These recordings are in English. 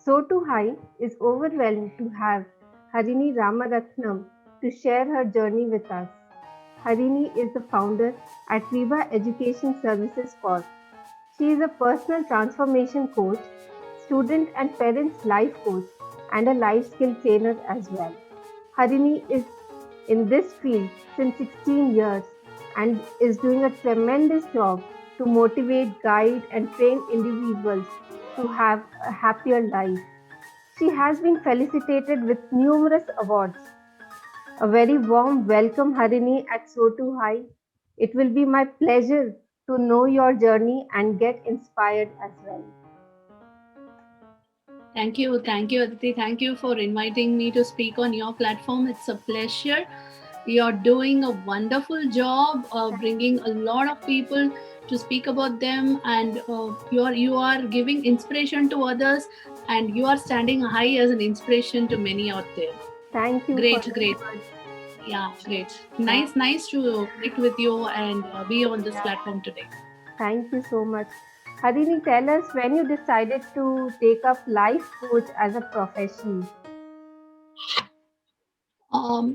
So Too High is overwhelmed to have Harini Ramarathnam to share her journey with us. Harini is the founder at Vibha Education Services Corp. She is a personal transformation coach, student and parents life coach, and a life skill trainer as well. Harini is in this field since 16 years and is doing a tremendous job to motivate, guide, and train individuals to have a happier life. She has been felicitated with numerous awards. A very warm welcome, Harini, at So Too High. It will be my pleasure to know your journey and get inspired as well. Thank you, Aditi. Thank you for inviting me to speak on your platform. It's a pleasure. You're doing a wonderful job bringing a lot of people to speak about them, and you are giving inspiration to others, and you are standing high as an inspiration to many out there. Thank you for Great, the great. words. Yeah, great. Yeah, Nice to connect with you and be on this yeah. platform today. Thank you so much. Harini, tell us when you decided to take up life coach as a profession.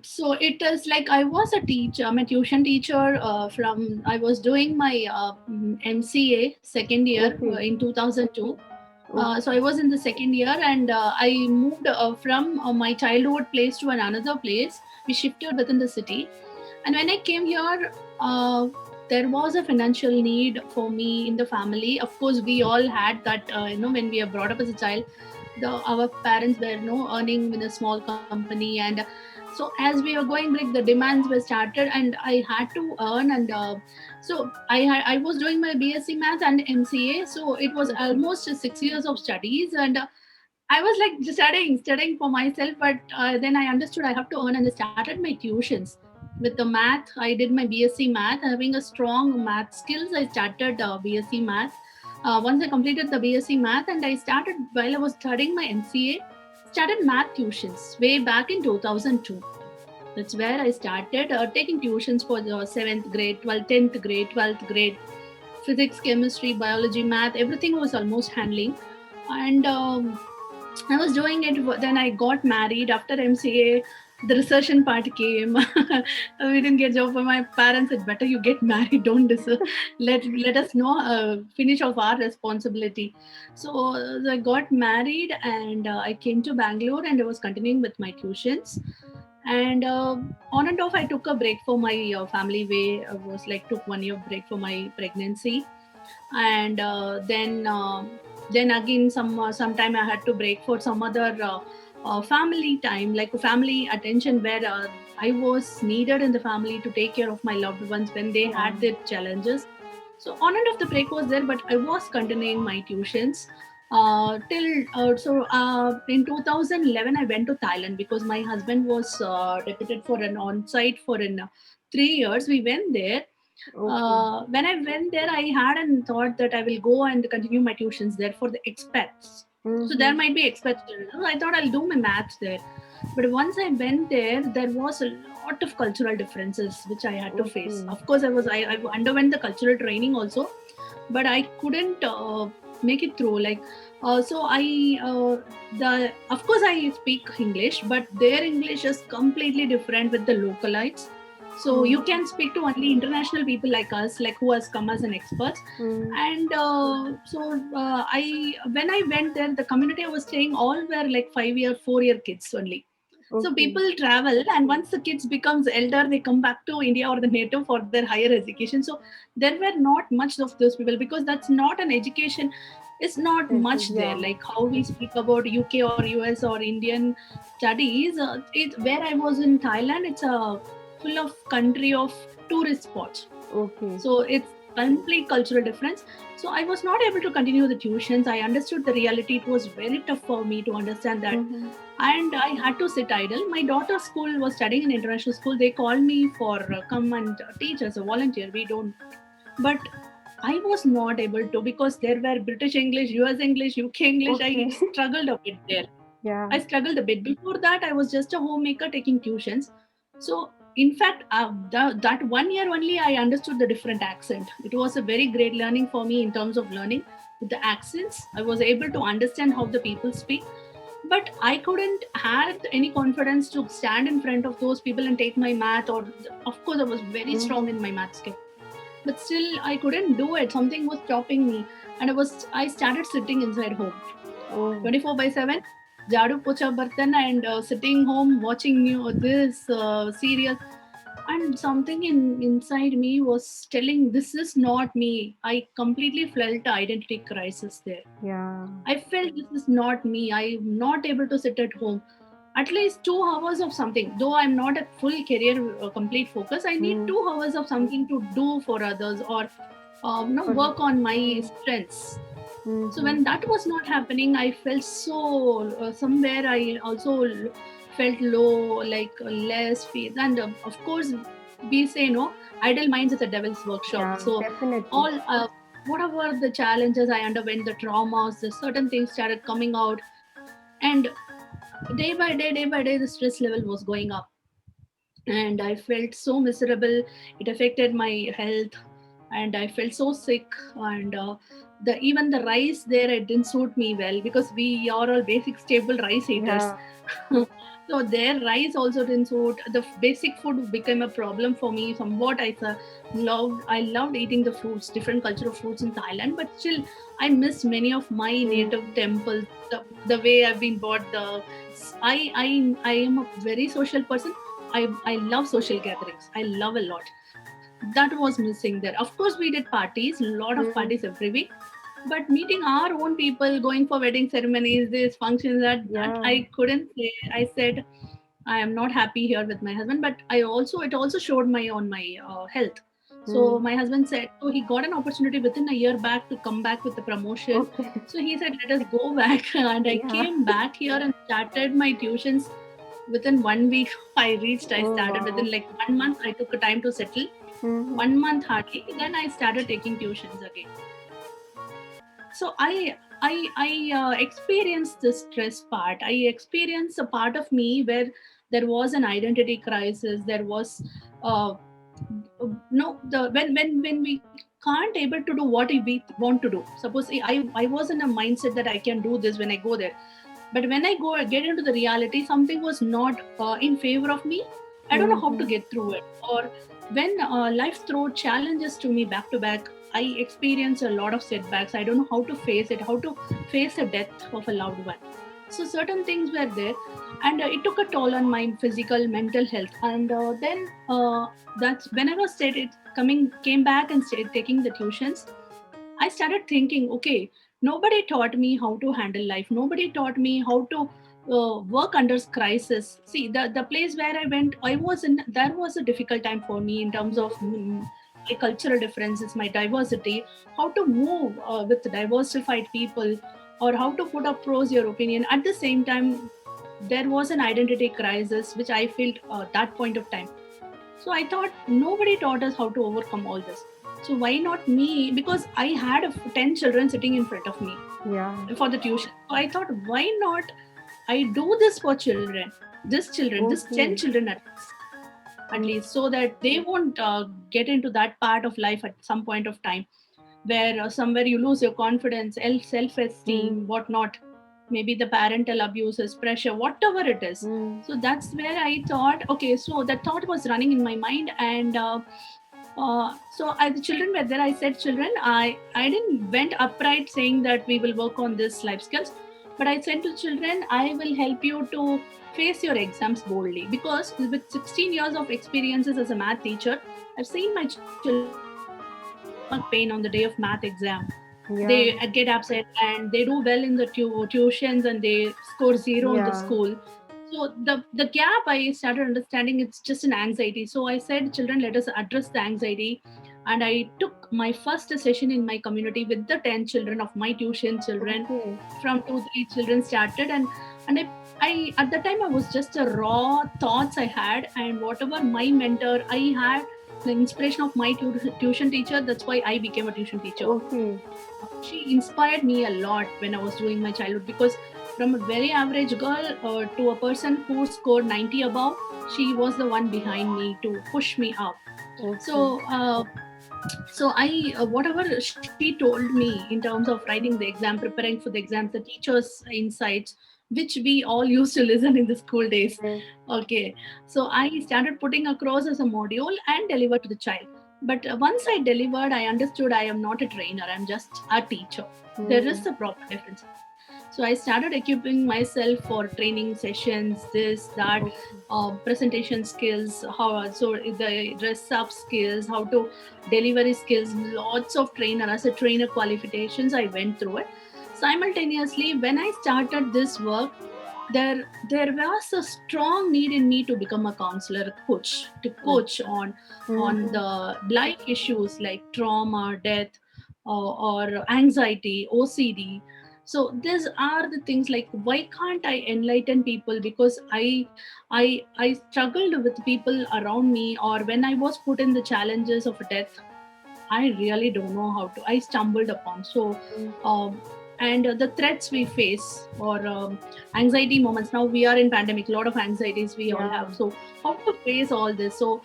So it is like I was a teacher, I'm a tuition teacher I was doing my MCA second year Okay, in 2002. okay, So I was in the second year, and I moved from my childhood place to another place. We shifted within the city. And when I came here, there was a financial need for me in the family. Of course, we all had that, when we are brought up as a child, our parents were earning in a small company, and so as we were going big, the demands were started, and I had to earn. And so I was doing my BSc Math and MCA, so it was okay, almost 6 years of studies. And I was like just studying for myself, but then I understood I have to earn, and I started my tuitions with the math. I did my BSc Math, having a strong math skills. I started BSc Math. Once I completed the BSc Math, and I started while I was studying my MCA, started math tuitions way back in 2002. That's where I started taking tuitions for the 7th grade, 12th, 10th grade, 12th grade, physics, chemistry, biology, math, everything was almost handling. And I was doing it. Then I got married after MCA. The recession part came. We didn't get job. My parents said, "Better you get married. Don't let us know. Finish off our responsibility." So I got married, and I came to Bangalore, and I was continuing with my tuitions. And on and off, I took a break for my family way. I was like took 1 year break for my pregnancy. And then again sometime I had to break for some other family time, like family attention, where I was needed in the family to take care of my loved ones when they yeah, had their challenges. So on and off the break was there, but I was continuing my tuitions till in 2011 I went to Thailand because my husband was deputed for an on-site for 3 years. We went there. okay, When I went there, I had a thought that I will go and continue my tuitions there for the expats. So there mm-hmm. might be expats there. So I thought I'll do my maths there. But once I went there was a lot of cultural differences which I had to face. Okay, Of course, I underwent the cultural training also, but I couldn't make it through. Like, so I the of course I speak English, but their English is completely different with the localites. So you mm-hmm. can speak to only international people like us, like who has come as an experts. Mm-hmm. And I when I went there, the community I was staying all were like 5 year, 4 year kids only. So Okay, people travel, and once the kids becomes elder, they come back to India or the native for their higher education. So there were not much of those people because that's not an education. It's not much there. yeah, Like how we speak about UK or US or Indian studies. Where I was in Thailand, it's a full of country of tourist spots, okay, so it's complete cultural difference. So I was not able to continue the tuitions. I understood the reality. It was very tough for me to understand that, mm-hmm. and I had to sit idle. My daughter's school was studying in international school. They called me for come and teach as a volunteer. We don't, but I was not able to because there were British English, US English, UK English. I Okay, struggled a bit there. yeah, I struggled a bit. Before that, I was just a homemaker taking tuitions. So, in fact, that 1 year only I understood the different accent. It was a very great learning for me in terms of learning. with the accents. I was able to understand how the people speak, but I couldn't had any confidence to stand in front of those people and take my math. Or of course, I was very strong in my math skill, but still I couldn't do it. Something was stopping me, and I started sitting inside home, Oh. 24/7, jadu pocha bartan, and sitting home watching this serial. And something inside me was telling, this is not me. I completely felt identity crisis there. Yeah. I felt this is not me. I'm not able to sit at home at least 2 hours of something. Though I'm not at full career complete focus, I need 2 hours of something to do for others, or work on my strengths. So when that was not happening, I felt so somewhere. I also felt low, like less faith. And of course, we say no, idle minds is a devil's workshop. Yeah, So definitely. all whatever the challenges I underwent, the traumas, the certain things started coming out, and day by day, the stress level was going up, and I felt so miserable. It affected my health, and I felt so sick. And the even the rice there, it didn't suit me well, because we are all basic staple rice eaters. Yeah. So their rice also didn't suit. The basic food became a problem for me somewhat. I loved eating the fruits, different cultural fruits in Thailand, but still I missed many of my native temples. The way I've been brought, I am a very social person. I love social gatherings. I love a lot. That was missing there. Of course, we did parties, a lot of parties every week. But meeting our own people, going for wedding ceremonies, these functions, that I couldn't say. I said, I am not happy here with my husband. But it also showed my health. So my husband said, so he got an opportunity within a year back to come back with the promotion. Okay. So he said, let us go back. And I came back here and started my tuitions. Within 1 week, I started. Within like 1 month, I took a time to settle. 1 month hardly. Then I started taking tuitions again. So I experienced the stress part. I experienced a part of me where there was an identity crisis. There was no the when we can't able to do what we want to do. Suppose I was in a mindset that I can do this when I go there, but when I go get into the reality, something was not in favor of me. I don't know how to get through it. Or when life throws challenges to me back to back, I experience a lot of setbacks. I don't know how to face it, how to face the death of a loved one. So certain things were there, and it took a toll on my physical, mental health. And then that's when I was came back and started taking the tuitions. I started thinking, okay, nobody taught me how to handle life. Nobody taught me how to work under crisis. See, the place where I went, there was a difficult time for me in terms of my cultural differences, my diversity, how to move with diversified people, or how to put across your opinion. At the same time, there was an identity crisis, which I felt that point of time. So I thought nobody taught us how to overcome all this. So why not me? Because I had 10 children sitting in front of me for the tuition. So I thought, why not I do this for children? This 10 children at least, so that they won't get into that part of life at some point of time where somewhere you lose your confidence, self-esteem, whatnot. Maybe the parental abuses, pressure, whatever it is. So that's where I thought, okay, so that thought was running in my mind. And the children were there. I said, children, I didn't went upright saying that we will work on this life skills, but I said to children, I will help you to face your exams boldly, because with 16 years of experiences as a math teacher, I've seen my children stomach pain on the day of math exam. They get upset and they do well in the tuitions, and they score zero in the school. So the gap, I started understanding it's just an anxiety. So I said, children, let us address the anxiety. And I took my first session in my community with the 10 children of my tuition children. From 2-3 children started, and I at the time I was just a raw thoughts I had, and whatever my mentor I had, the inspiration of my tuition teacher. That's why I became a tuition teacher. She inspired me a lot when I was doing my childhood, because from a very average girl to a person who scored 90 above, she was the one behind me to push me up. So So I whatever she told me in terms of writing the exam, preparing for the exams, the teachers insights, which we all used to listen in the school days. Yes. Okay, so I started putting across as a module and delivered to the child. But once I delivered, I understood I am not a trainer, I'm just a teacher. There is Mm. a proper difference. So I started equipping myself for training sessions, this that, Okay. presentation skills, how so the dress up skills, how to delivery skills, lots of trainer as a trainer qualifications I went through it. Simultaneously, when I started this work, there was a strong need in me to become a counselor, coach, to coach on Mm-hmm. the life issues like trauma, death, or anxiety, OCD. So these are the things like, why can't I enlighten people? Because I struggled with people around me, or when I was put in the challenges of death, I really don't know how to. I stumbled upon. So, um, and the threats we face, or anxiety moments. Now we are in pandemic. A lot of anxieties we all Yeah. have. So how to face all this? So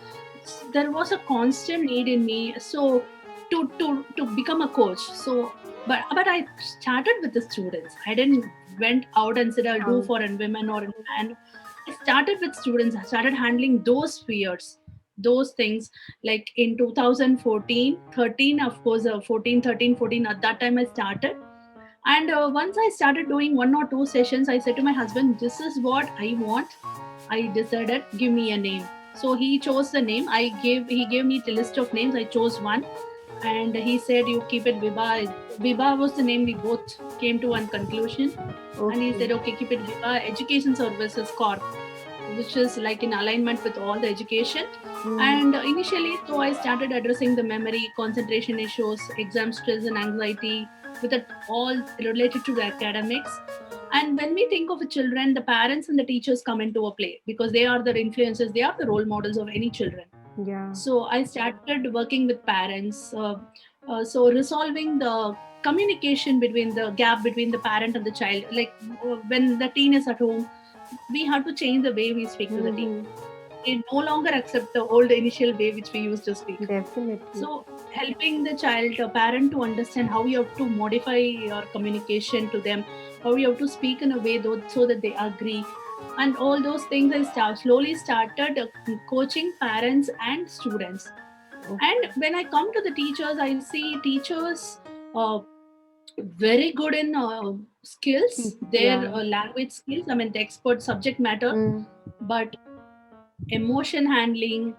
there was a constant need in me. So to become a coach. So but I started with the students. I didn't went out and said I'll do Um, for women or and I started with students. I started handling those fears, those things, like in 2014 13, of course, 14 13 14, at that time I started. And once I started doing one or two sessions, I said to my husband, this is what I want. I decided, give me a name. So he chose the name. He gave me the list of names. I chose one, and he said, you keep it Vibha. Vibha was the name. We both came to one conclusion, and he okay. said, okay, keep it Vibha Education Services Corp, which is like in alignment with all the education. Mm. And initially, so I started addressing the memory, concentration issues, exam stress, and anxiety, with it all related to the academics. And when we think of the children, the parents and the teachers come into a play, because they are the influences, they are the role models of any children. Yeah. So I started working with parents, so resolving the communication between the gap between the parent and the child. Like when the teen is at home, we have to change the way we speak to the teen. Mm-hmm. They no longer accept the old initial way which we used to speak. Definitely. So helping the child, a parent, to understand how you have to modify your communication to them, how you have to speak in a way though, so that they agree, and all those things. I slowly started coaching parents and students. Okay. And when I come to the teachers, I see teachers uh, very good in skills, their Yeah. language skills. I mean, the expert subject matter, Mm. but emotion handling,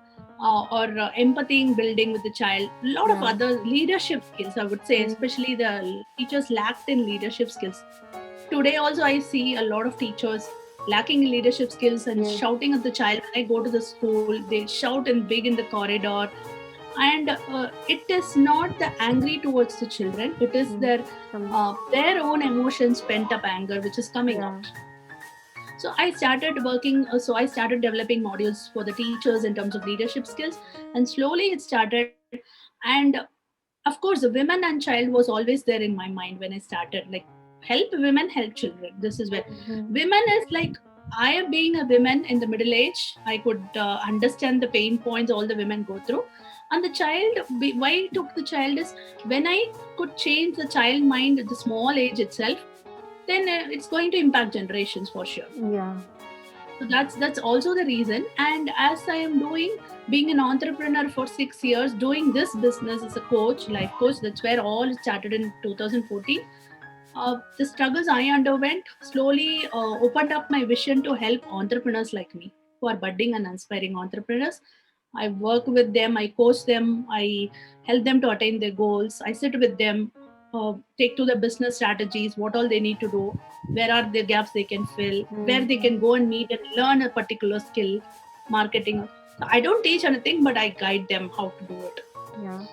or empathy in building with the child, a lot of Yeah. other leadership skills, I would say, Mm. especially the teachers lacked in leadership skills. Today also I see a lot of teachers lacking in leadership skills and Yes. shouting at the child. When I go to the school, they shout in big in the corridor, and it is not the angry towards the children, it is Mm. Some. their own emotions, pent up anger, which is coming Yeah. out. So I started working, so I started developing modules for the teachers in terms of leadership skills, and slowly it started. And of course, the women and child was always there in my mind when I started. Like, help women, help children. This is where Mm-hmm. women is like, I am being a woman in the middle age. I could understand the pain points all the women go through. And the child, why I took the child is, when I could change the child mind at the small age itself, then it's going to impact generations for sure. Yeah. So that's also the reason. And as I am doing, being an entrepreneur for 6 years, doing this business as a coach, life coach, that's where all started in 2014. The struggles I underwent slowly opened up my vision to help entrepreneurs like me, who are budding and aspiring entrepreneurs. I work with them, I coach them, I help them to attain their goals. I sit with them, take to the business strategies, what all they need to do, where are the gaps they can fill, where they Mm-hmm. can go and meet and learn a particular skill, marketing. So I don't teach anything, but I guide them how to do it. Yeah.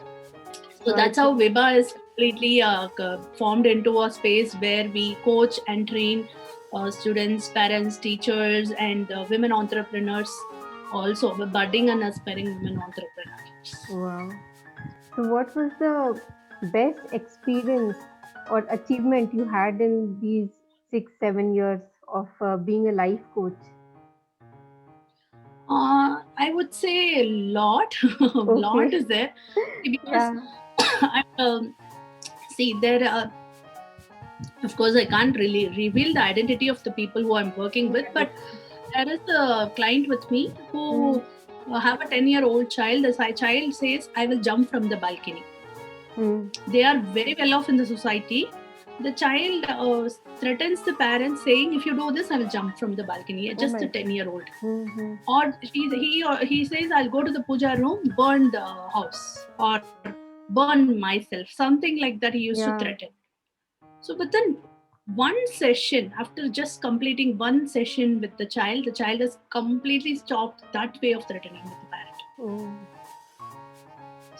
So So I that's how think. Vibha is completely formed into a space where we coach and train students, parents, teachers, and women entrepreneurs, also budding and aspiring women entrepreneurs. Wow. So, what was the best experience or achievement you had in these 6, 7 years of being a life coach? I would say a lot. Lot Okay. is there because Yeah. I, see there. Of course, I can't really reveal the identity of the people who I'm working with, Yes. but there is a client with me Mm. who have a 10-year-old child. The child says, "I will jump from the balcony." Mm. They are very well off in the society. The child threatens the parents, saying, "If you do this, I will jump from the balcony." Oh Just my a God. 10-year-old. Mm-hmm. Or he says, "I'll go to the puja room, burn the house, or burn myself." Something like that. He used to Yeah. threaten. So within one session, after just completing one session with the child has completely stopped that way of threatening with the parent. Oh.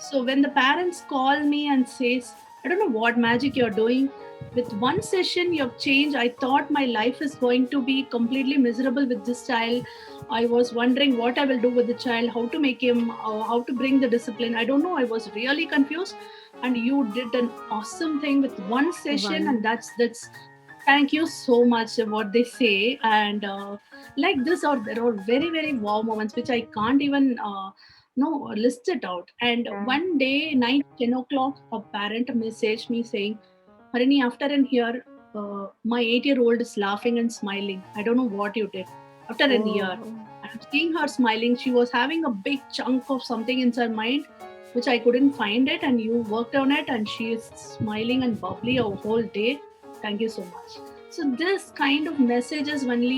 So when the parents call me and says, "I don't know what magic you're doing. With one session you've changed. I thought my life is going to be completely miserable with this child. I was wondering what I will do with the child, how to make him, how to bring the discipline. I don't know. I was really confused. And you did an awesome thing with one session, and One. that's thank you so much." What they say, and like this, or there are very very wow moments which I can't even no list it out. And Yeah. one day, 9-10 o'clock, a parent messaged me saying, "Harini, after in here, my 8-year-old is laughing and smiling. I don't know what you did. After a year, Oh. I'm seeing her smiling. She was having a big chunk of something in her mind, which I couldn't find it, and you worked on it, and she is smiling and bubbly a whole day. Thank you so much." So this kind of messages only,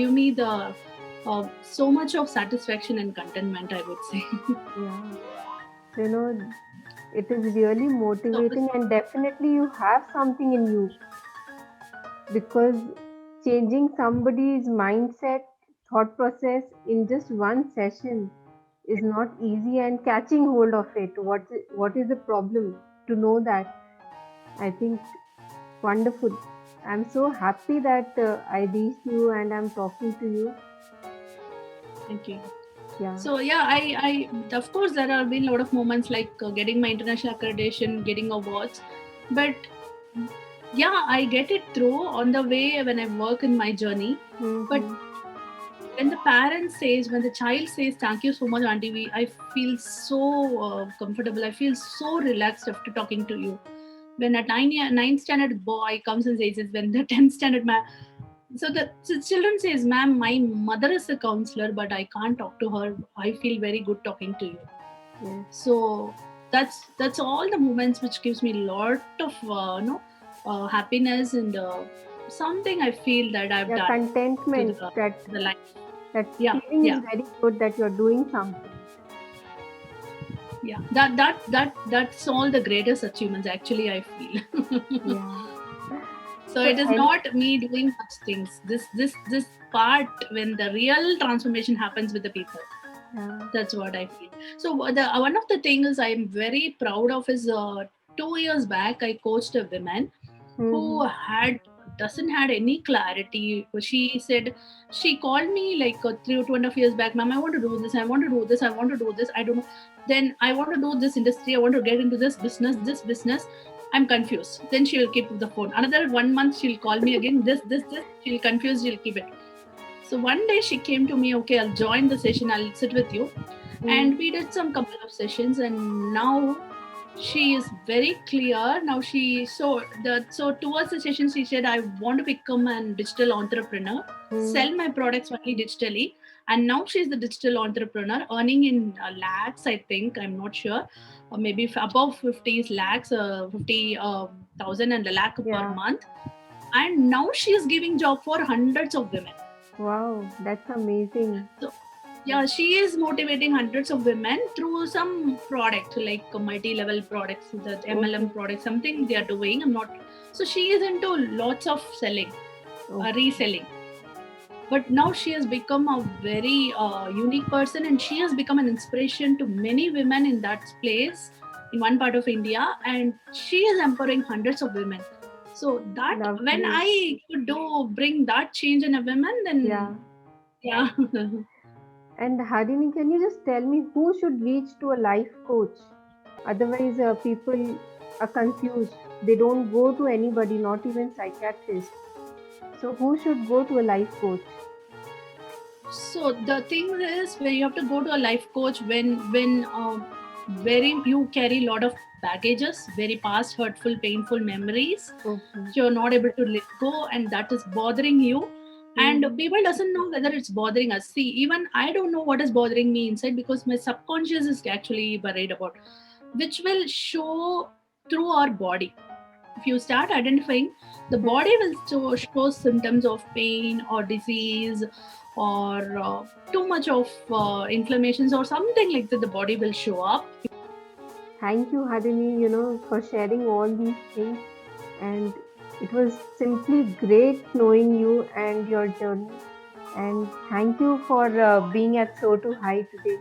give me the so much of satisfaction and contentment, I would say. Yeah. So, it is really So motivating, and definitely you have something in you, because changing somebody's mindset, thought process in just one session is not easy, and catching hold of it. What is the problem? To know that, I think, wonderful. I'm so happy that I reached you and I'm talking to you. thank you. Yeah. So yeah, I of course there have been a lot of moments like getting my international accreditation, getting awards, but yeah, I get it through on the way when I work in my journey. But Mm-hmm. when the parent says, when the child says, "Thank you so much, Auntie," I feel so comfortable. I feel so relaxed after talking to you. When a 9 standard boy comes and says this, when the 10th standard man, so children says, "Ma'am, my mother is a counselor, but I can't talk to her. I feel very good talking to you." Yes. So that's all the moments which gives me a lot of happiness, and something I feel that I've Yeah, done to contentment, the life. that Yeah, feeling yeah, is very good that you're doing something. yeah. That's all the greatest achievements, actually, I feel. Yeah. So So, it is any, not me doing such things. This part, when the real transformation happens with the people, yeah. that's what I feel. So the one of the things I'm very proud of is 2 years back I coached a woman who Mm-hmm. had doesn't had any clarity. She said, she called me like 3 or 2.5 years back, "Ma'am, I want to do this, I want to do this, I want to do this, I don't know. Then I want to do this industry, I want to get into this business. I'm confused." Then she will keep the phone. Another 1 month she'll call me again. This. She'll confuse. She'll keep it. So one day she came to me. "Okay, I'll join the session. I'll sit with you." And Mm. we did some couple of sessions, and now she is very clear. Now so towards the session she said, "I want to become a digital entrepreneur, Mm. sell my products only digitally." And now she's the digital entrepreneur, earning in lakhs, I think. I'm not sure, or maybe above 50 lakhs, 50,000 and a lakh per Yeah. month. And now she is giving job for hundreds of women. Wow, that's amazing. So yeah, she is motivating hundreds of women through some product, like multi-level products, the Okay. MLM products, something they are doing. I'm not. So she is into lots of selling, Okay. reselling. But now she has become a very unique person, and she has become an inspiration to many women in that place, in one part of India, and she is empowering hundreds of women. So that when Lovely. I could do bring that change in a woman, then Yeah. yeah. And Harini, can you just tell me who should reach to a life coach? Otherwise, people are confused. They don't go to anybody, not even psychiatrist. So, who should go to a life coach? So the thing is, where you have to go to a life coach when very you carry a lot of baggages, very past hurtful, painful memories. Okay. You're not able to let go, and that is bothering you. And Mm-hmm. people doesn't know whether it's bothering us. See, even I don't know what is bothering me inside because my subconscious is actually worried about, which will show through our body. If you start identifying, the body will show symptoms of pain or disease or too much of inflammations or something like that. The body will show up. Thank you, Harini, for sharing all these things. And it was simply great knowing you and your journey. And thank you for being at So to High today.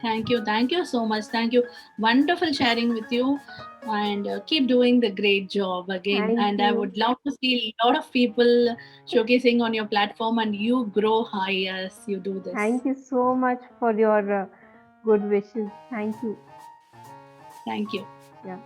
Thank you so much. Thank you. Wonderful sharing with you, and keep doing the great job again. Thank And I you. would love to see a lot of people showcasing on your platform, and you grow high as you do this. Thank you so much for your good wishes. Thank you. Thank you. Yeah.